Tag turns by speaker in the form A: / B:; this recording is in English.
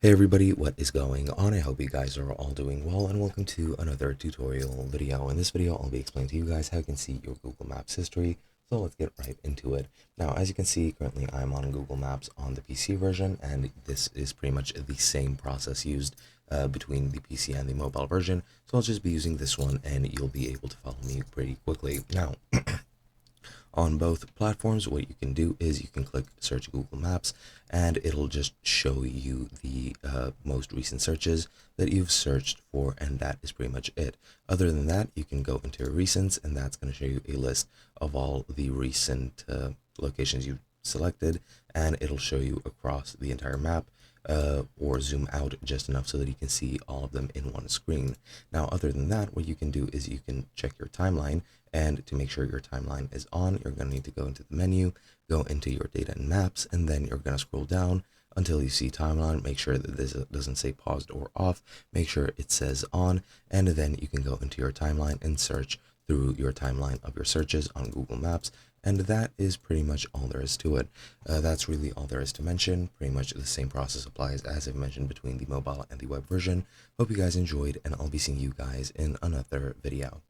A: Hey everybody, what is going on? I hope you guys are all doing well and welcome to another tutorial video. In this video, I'll be explaining to you guys how you can see your Google Maps history. So let's get right into it. Now, as you can see, currently I'm on Google Maps on the PC version, and this is pretty much the same process used between the PC and the mobile version. So I'll just be using this one and you'll be able to follow me pretty quickly. Now, on both platforms, what you can do is you can click search Google Maps and it'll just show you the most recent searches that you've searched for, and that is pretty much it. Other than that, you can go into recents and that's going to show you a list of all the recent locations you've selected, and it'll show you across the entire map, or zoom out just enough so that you can see all of them in one screen. Now, other than that, what you can do is you can check your timeline, and to make sure your timeline is on, you're going to need to go into the menu, go into your data and maps, and then you're going to scroll down until you see timeline. Make sure that this doesn't say paused or off. Make sure it says on, and then you can go into your timeline and search through your timeline of your searches on Google Maps. And that is pretty much all there is to it. That's really all there is to mention. Pretty much the same process applies as I've mentioned between the mobile and the web version. Hope you guys enjoyed, and I'll be seeing you guys in another video.